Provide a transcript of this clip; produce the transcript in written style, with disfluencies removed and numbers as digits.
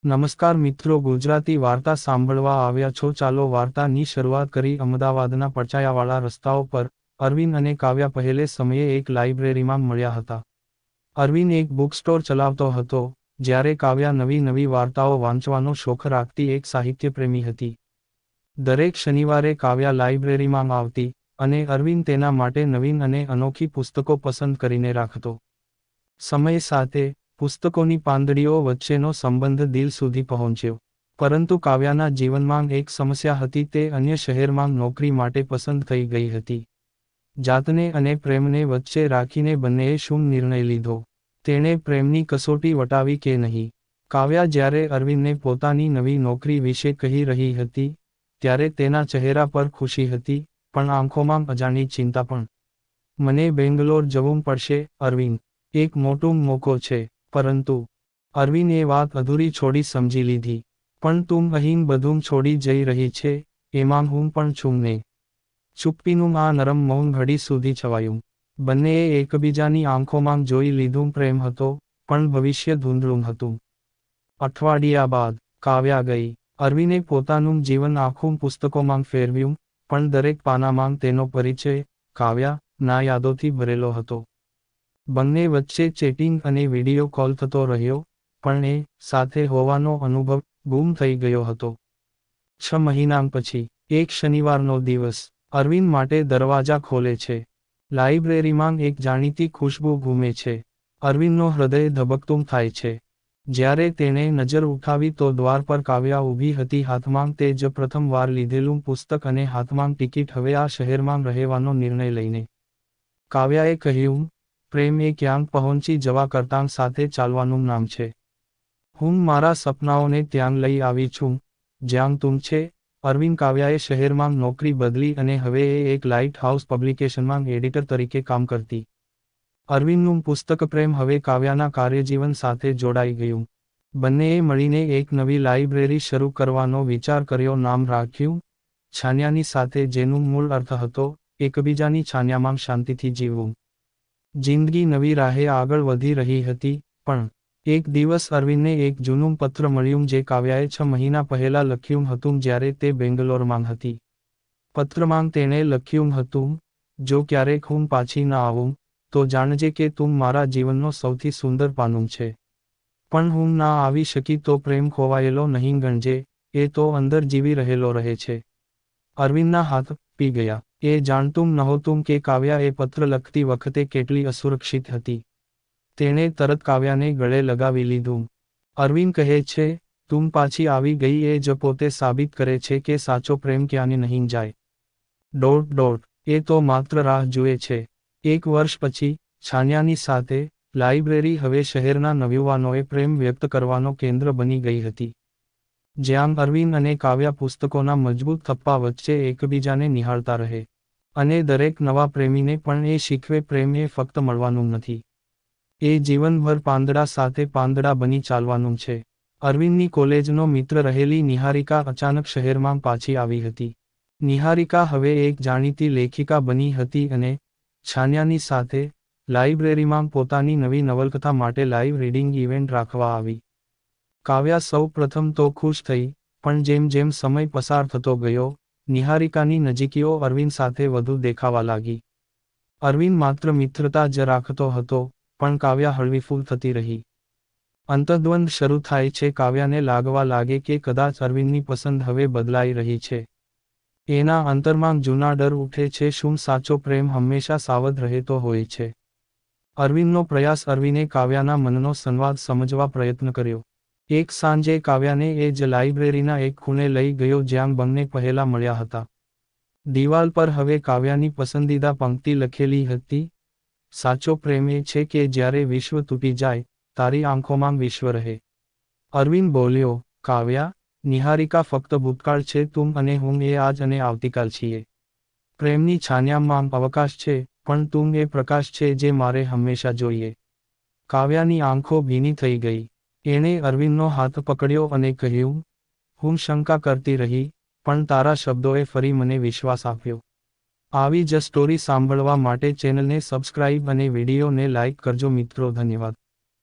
નમસ્કાર મિત્રો, ગુજરાતી વાર્તા સાંભળવા આવ્યા છો. ચાલો વાર્તાની શરૂઆત કરી. અમદાવાદના પડછાયાવાળા રસ્તાઓ પર અરવિંદ અને કાવ્યા પહેલે સમયે એક લાઇબ્રેરીમાં મળ્યા હતા. અરવિંદ એક બુક સ્ટોર ચલાવતો હતો, જ્યારે કાવ્યા નવી નવી વાર્તાઓ વાંચવાનો શોખ રાખતી એક સાહિત્યપ્રેમી હતી. દરેક શનિવારે કાવ્યા લાઇબ્રેરીમાં આવતી, અને અરવિંદ તેના માટે નવીન અને અનોખી પુસ્તકો પસંદ કરીને રાખતો. સમય સાથે પુસ્તકોની પાંદડીઓ વચ્ચેનો સંબંધ દિલ સુધી પહોંચ્યો. પરંતુ કાવ્યાના જીવનમાં એક સમસ્યા હતી. તે અન્ય શહેરમાં નોકરી માટે પસંદ થઈ ગઈ હતી. જાતને અને પ્રેમને વચ્ચે રાખીને બંનેએ શું નિર્ણય લીધો? તેણે પ્રેમની કસોટી વટાવી કે નહીં? કાવ્યા જ્યારે અરવિંદને પોતાની નવી નોકરી વિશે કહી રહી હતી, ત્યારે તેના ચહેરા પર ખુશી હતી, પણ આંખોમાં અજાણી ચિંતા પણ. મને બેંગ્લોર જવું પડશે, અરવિંદ. એક મોટું મોકો છે. પરંતુ અરવિંદ એ વાત અધૂરી છોડી સમજી લીધી. પણ તું અહીં બધું છોડી જઈ રહી છે, એમાં હું પણ છું ને? ચુપ્પીનું આ નરમ મૌન ઘડી સુધી છવાયું. બંનેએ એકબીજાની આંખોમાં જોઈ લીધું. પ્રેમ હતો, પણ ભવિષ્ય ધૂંધળું હતું. અઠવાડિયા બાદ કાવ્યા ગઈ. અરવિંદે પોતાનું જીવન આખું પુસ્તકોમાં ફેરવ્યું, પણ દરેક પાનામાં તેનો પરિચય, કાવ્યા, ના યાદોથી ભરેલો હતો. બંને વચ્ચે ચેટિંગ અને વિડીયો કોલ થતો રહ્યો, પણ એ સાથે હોવાનો અનુભવ ગુમ થઈ ગયો હતો. 6 મહિના પછી એક શનિવારનો દિવસ અરવિંદ માટે દરવાજા ખોલે છે. લાઇબ્રેરીમાં એક જાણીતી ખુશ્બુ ઘૂમે છે. અરવિંદનો હૃદય ધબકતું થાય છે. જ્યારે તેણે નજર ઉઠાવી તો દ્વાર પર કાવ્યા ઊભી હતી, હાથમાં તે જ પ્રથમ વાર લીધેલું પુસ્તક અને હાથમાં ટિકિટ, હવે આ શહેરમાં રહેવાનો નિર્ણય લઈને. કાવ્યાએ કહ્યું, પ્રેમ એ ક્યાંક પહોંચી જવા કરતાં સાથે ચાલવાનું નામ છે. હું મારા સપનાઓને ત્યાં લઈ આવી છું, જ્યાં તું છે. અરવિંદ. કાવ્યાએ શહેરમાં નોકરી બદલી અને હવે એ એક લાઇટ હાઉસ પબ્લિકેશનમાં એડિટર તરીકે કામ કરતી. અરવિંદનું પુસ્તક પ્રેમ હવે કાવ્યાના કાર્યજીવન સાથે જોડાઈ ગયું. બંનેએ મળીને એક નવી લાઇબ્રેરી શરૂ કરવાનો વિચાર કર્યો. નામ રાખ્યું છાનિયાની સાથે, જેનું મૂળ અર્થ હતો એકબીજાની છાનિયામાં શાંતિથી જીવવું. જિંદગી નવી રાહે આગળ વધી રહી હતી, પણ એક દિવસ અરવિંદને એક જૂનું પત્ર મળ્યું જે કાવ્યાએ 6 મહિના પહેલા લખ્યું હતું, જ્યારે તે બેંગ્લોરમાં હતી. પત્રમાં તેણે લખ્યું હતું, જો ક્યારેક હું પાછી ન આવું, તો જાણજે કે તું મારા જીવનનો સૌથી સુંદર પાનું છે. પણ હું ના આવી શકી તો પ્રેમ ખોવાયેલો નહીં ગણજે, એ તો અંદર જીવી રહેલો રહે છે. અરવિંદના હાથ પી ગયા. એ જાણતું નહોતું કે કાવ્યા એ પત્ર લખતી વખતે કેટલી અસુરક્ષિત હતી. તેણે તરત કાવ્યાને ગળે લગાવી લીધું. અરવિંદ કહે છે, તું પાછી આવી ગઈ એ જ પોતે સાબિત કરે છે કે સાચો પ્રેમ ક્યાંય નહીં જાય. એ તો માત્ર રાહ જુએ છે. 1 વર્ષ પછી છાનિયાની સાથે લાઇબ્રેરી હવે શહેરના નવયુવાનોએ પ્રેમ વ્યક્ત કરવાનો કેન્દ્ર બની ગઈ હતી. જ્યાં અરવિંદ અને કાવ્યા પુસ્તકોના મજબૂત થપ્પા વચ્ચે એકબીજાને નિહાળતા રહે. અને દરેક નવા પ્રેમીને પણ એ શીખવે, પ્રેમ એ ફક્ત મળવાનું નથી. એ જીવનભર પાંદડા સાથે પાંદડા બની ચાલવાનું છે. અરવિંદની કોલેજનો મિત્ર રહેલી નિહારિકા અચાનક શહેરમાં પાછી આવી હતી. નિહારિકા હવે એક જાણીતી લેખિકા બની હતી અને છાનિયાની સાથે લાઇબ્રેરીમાં પોતાની નવી નવલકથા માટે લાઇવ રીડિંગ ઇવેન્ટ રાખવા આવી. કાવ્યા સૌ પ્રથમ તો ખુશ થઈ, પણ જેમ જેમ સમય પસાર થતો ગયો, નિહારિકાની નજીકીઓ અરવિંદ સાથે વધુ દેખાવા લાગી. અરવિંદ માત્ર મિત્રતા જ રાખતો હતો, પણ કાવ્યા હળવીફૂલ થતી રહી. અંતર્દ્વંદ શરૂ થાય છે. કાવ્યાને લાગવા લાગે કે કદાચ અરવિંદની પસંદ હવે બદલાઈ રહી છે. એના અંતરમાં જૂના ડર ઉઠે છે. શું સાચો પ્રેમ હંમેશા સાવધ રહેતો હોય છે? અરવિંદનો પ્રયાસ. અરવિંદે કાવ્યાના મનનો સંવાદ સમજવા પ્રયત્ન કર્યો. એક સાંજે કાવ્યાને એ જ લાઇબ્રેરીના એક ખૂણે લઈ ગયો જ્યાં બંને પહેલા મળ્યા હતા. દિવાલ પર હવે કાવ્યાની પસંદીદા પંક્તિ લખેલી હતી, સાચો પ્રેમ એ છે કે જ્યારે વિશ્વ તૂટી જાય, તારી આંખોમાં વિશ્વ રહે. અરવિંદ બોલ્યો, કાવ્યા, નિહારિકા ફક્ત ભૂતકાળ છે. તું અને હું એ આજ અને આવતીકાલ છીએ. પ્રેમની છાનિયામાં અવકાશ છે, પણ તું એ પ્રકાશ છે જે મારે હંમેશા જોઈએ. કાવ્યાની આંખો ભીની થઈ ગઈ. એણે અરવિંદનો હાથ પકડ્યો અને કહ્યું, હું શંકા કરતી રહી, પણ તારા શબ્દોએ ફરી મને વિશ્વાસ આપ્યો. આવી જ સ્ટોરી સાંભળવા માટે ચેનલને સબસ્ક્રાઇબ અને વિડીયોને લાઇક કરજો મિત્રો. ધન્યવાદ.